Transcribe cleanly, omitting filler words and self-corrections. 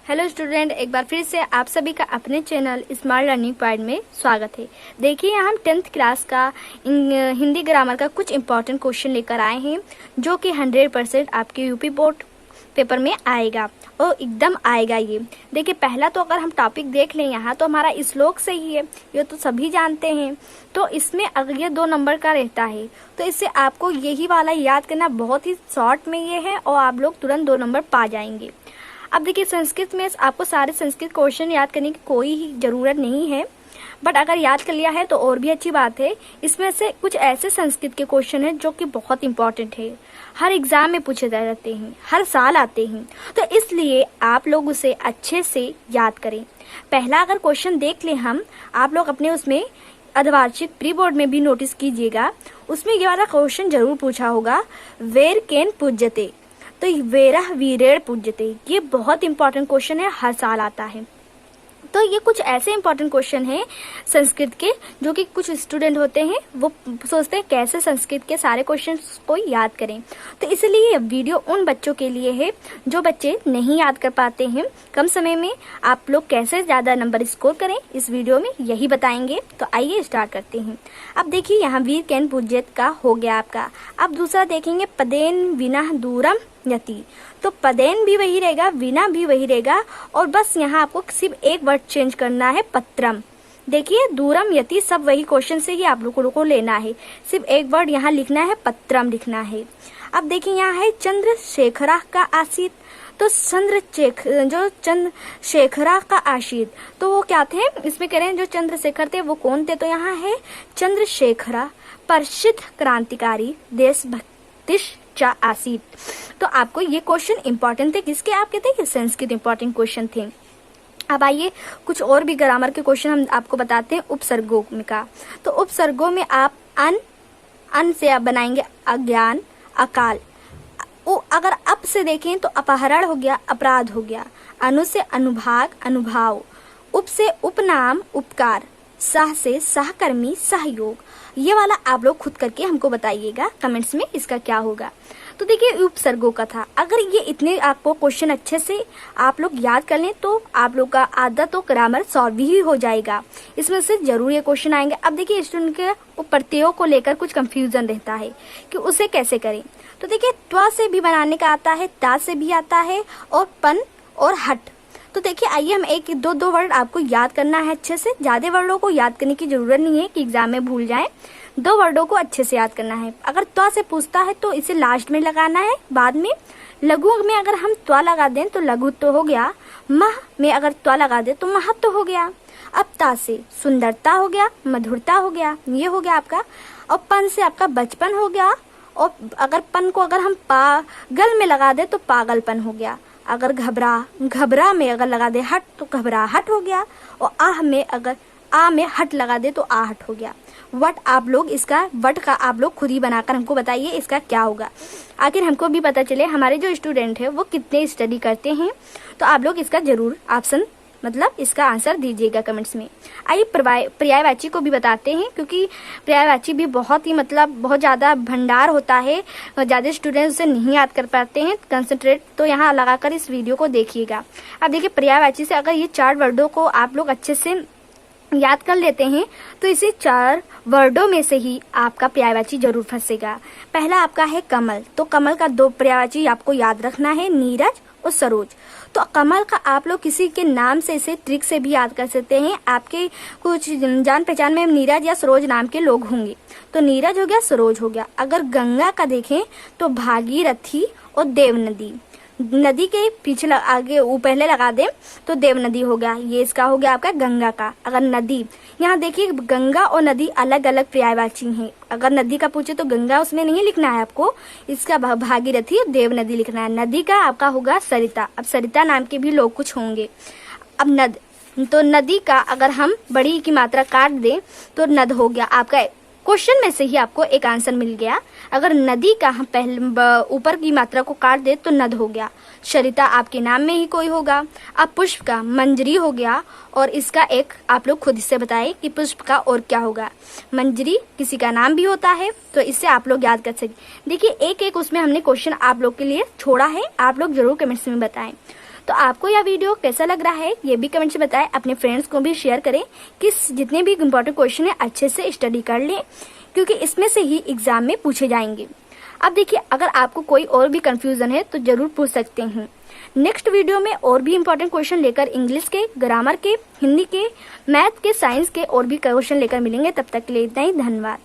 Hello student, एक बार फिर से आप सभी का अपने चैनल स्मार्ट लर्निंग पॉइंट में स्वागत है। देखिए, हम 10th क्लास का हिंदी ग्रामर का कुछ इम्पोर्टेंट क्वेश्चन लेकर आए हैं जो कि 100% आपके यूपी बोर्ड पेपर में आएगा और एकदम आएगा। ये देखिए, पहला तो अगर हम टॉपिक देख लें यहाँ तो हमारा श्लोक से ही है, ये तो सभी जानते हैं। तो इसमें अगर ये 2 नंबर का रहता है तो इससे आपको यही वाला याद करना बहुत ही शॉर्ट में ये है और आप लोग तुरंत 2 नंबर पा जाएंगे। अब देखिए, संस्कृत में आपको सारे संस्कृत क्वेश्चन याद करने की कोई ही ज़रूरत नहीं है, बट अगर याद कर लिया है तो और भी अच्छी बात है। इसमें से कुछ ऐसे संस्कृत के क्वेश्चन हैं जो कि बहुत इंपॉर्टेंट है, हर एग्जाम में पूछे जाते हैं, हर साल आते हैं, तो इसलिए आप लोग उसे अच्छे से याद करें। पहला अगर क्वेश्चन देख लें हम, आप लोग अपने उसमें अर्धवार्षिक प्री बोर्ड में भी नोटिस कीजिएगा, उसमें ये वाला क्वेश्चन जरूर पूछा होगा, वेर केन पूज्यते, तो वेरह वीरेण पूज्यते। ये बहुत इंपॉर्टेंट क्वेश्चन है, हर साल आता है। तो ये कुछ ऐसे इंपॉर्टेंट क्वेश्चन हैं संस्कृत के जो कि कुछ स्टूडेंट होते हैं वो सोचते हैं कैसे संस्कृत के सारे क्वेश्चंस को याद करें। तो इसलिए ये वीडियो उन बच्चों के लिए है जो बच्चे नहीं याद कर पाते हैं। कम समय में आप लोग कैसे ज़्यादा नंबर स्कोर करें, इस वीडियो में यही बताएंगे। तो आइए स्टार्ट करते हैं। अब देखिए, यहाँ वीर केन पूज्यत का हो गया आपका। अब दूसरा देखेंगे, पदेन विना दूरम यति, तो पदेन भी वही रहेगा, विना भी वही रहेगा, और बस यहाँ आपको सिर्फ एक वर्ड चेंज करना है, पत्रम। देखिए, दूरम यति सब वही क्वेश्चन से ही आप लोगों को लेना है, सिर्फ एक वर्ड यहाँ लिखना है, पत्रम लिखना है। अब देखिए, यहाँ है चंद्रशेखरा का आसित, तो जो चंद्रशेखरा का आशित, तो वो क्या थे, इसमें कह रहे हैं जो चंद्रशेखर थे वो कौन थे, तो यहाँ है चंद्रशेखरा प्रसिद्ध क्रांतिकारी देशभक्तिश आसित। तो आपको ये क्वेश्चन इंपॉर्टेंट थे, किसके आपके थे, संस्कृत इंपॉर्टेंट क्वेश्चन थे। अब आइए कुछ और भी ग्रामर के क्वेश्चन हम आपको बताते हैं उपसर्गों में का। तो उपसर्गों में आप अन से आप बनाएंगे अज्ञान, अकाल। अगर अप से देखें तो अपहरण हो गया, अपराध हो गया। अनु से अनुभाग, अनुभाव। उप से उपनाम, उपकार। सह से सहकर्मी, सहयोग। ये वाला आप लोग खुद करके हमको बताइएगा कमेंट्स में इसका क्या होगा। तो देखिए, उपसर्गों का था। अगर ये इतने आपको क्वेश्चन अच्छे से आप लोग याद कर लें तो आप लोग का आधा तो ग्रामर सॉल्व ही हो जाएगा। इसमें से जरूर ये क्वेश्चन आएंगे। अब देखिए, स्टूडेंट के प्रत्ययों को लेकर कुछ कंफ्यूजन रहता है कि उसे कैसे करें। तो देखिए, त्वा से भी बनाने का आता है, ता से भी आता है, और पन और हट। तो देखिए, आइए हम एक दो वर्ड आपको याद करना है अच्छे से। ज्यादा वर्डों को याद करने की जरूरत नहीं है कि एग्जाम में भूल जाएं। 2 वर्डों को अच्छे से याद करना है। अगर त्वा से पूछता है तो इसे लास्ट में लगाना है, बाद में। लघु में अगर हम त्वा लगा दें तो लघु तो हो गया। मह में अगर त्वा लगा दे तो महत्व तो हो गया। अब ता से सुंदरता हो गया, मधुरता हो गया, ये हो गया आपका। और पन से आपका बचपन हो गया, और अगर पन को अगर हम पागल में लगा दे तो पागलपन हो गया। अगर घबरा में अगर लगा दे हट तो घबराहट हो गया, और आह में अगर आ में हट लगा दे तो आहट हो गया। वट आप लोग इसका वट का आप लोग खुद ही बनाकर हमको बताइए इसका क्या होगा। आखिर हमको भी पता चले हमारे जो स्टूडेंट है वो कितने स्टडी करते हैं। तो आप लोग इसका जरूर ऑप्शन मतलब इसका आंसर दीजिएगा कमेंट्स में। आइए पर्यायवाची को भी बताते हैं, क्योंकि पर्यायवाची भी बहुत ही बहुत ज़्यादा भंडार होता है, ज़्यादा स्टूडेंट्स उसे नहीं याद कर पाते हैं कंसंट्रेट। तो यहाँ लगाकर इस वीडियो को देखिएगा। अब देखिए, पर्यायवाची से अगर ये 4 वर्डों को आप लोग अच्छे से याद कर लेते हैं तो इसे 4 वर्डों में से ही आपका पर्यायवाची जरूर फंसेगा। पहला आपका है कमल, तो कमल का 2 पर्यायवाची आपको याद रखना है, नीरज और सरोज। तो कमल का आप लोग किसी के नाम से इसे ट्रिक से भी याद कर सकते हैं। आपके कुछ जान पहचान में नीरज या सरोज नाम के लोग होंगे, तो नीरज हो गया, सरोज हो गया। अगर गंगा का देखें तो भागीरथी और देव नदी। नदी के पीछे आगे पहले लगा दें तो देव नदी हो गया, ये इसका हो गया आपका गंगा का। अगर नदी, यहाँ देखिए, गंगा और नदी अलग अलग पर्यायवाची हैं। अगर नदी का पूछे तो गंगा उसमें नहीं लिखना है आपको, इसका भागीरथी और देव नदी लिखना है। नदी का आपका होगा सरिता। अब सरिता नाम के भी लोग कुछ होंगे। अब तो नदी का अगर हम बड़ी की मात्रा काट दें तो नद हो गया आपका। क्वेश्चन में से ही आपको एक आंसर मिल गया। अगर नदी का हम पहले ऊपर की मात्रा को काट दे तो नद हो गया। सरिता आपके नाम में ही कोई होगा। अब पुष्प का मंजरी हो गया, और इसका एक आप लोग खुद से बताएं कि पुष्प का और क्या होगा। मंजरी किसी का नाम भी होता है, तो इससे आप लोग याद कर सकते। देखिए, एक एक उसमें हमने क्वेश्चन आप लोग के लिए छोड़ा है, आप लोग जरूर कमेंट्स में बताएं। तो आपको यह वीडियो कैसा लग रहा है ये भी कमेंट से बताएं। अपने फ्रेंड्स को भी शेयर करें कि जितने भी इम्पोर्टेंट क्वेश्चन है अच्छे से स्टडी कर लें, क्योंकि इसमें से ही एग्जाम में पूछे जाएंगे। अब देखिए, अगर आपको कोई और भी कंफ्यूजन है तो जरूर पूछ सकते हैं। नेक्स्ट वीडियो में और भी इम्पोर्टेंट क्वेश्चन लेकर इंग्लिश के, ग्रामर के, हिंदी के, मैथ के, साइंस के और भी क्वेश्चन लेकर मिलेंगे। तब तक के लिए इतना ही, धन्यवाद।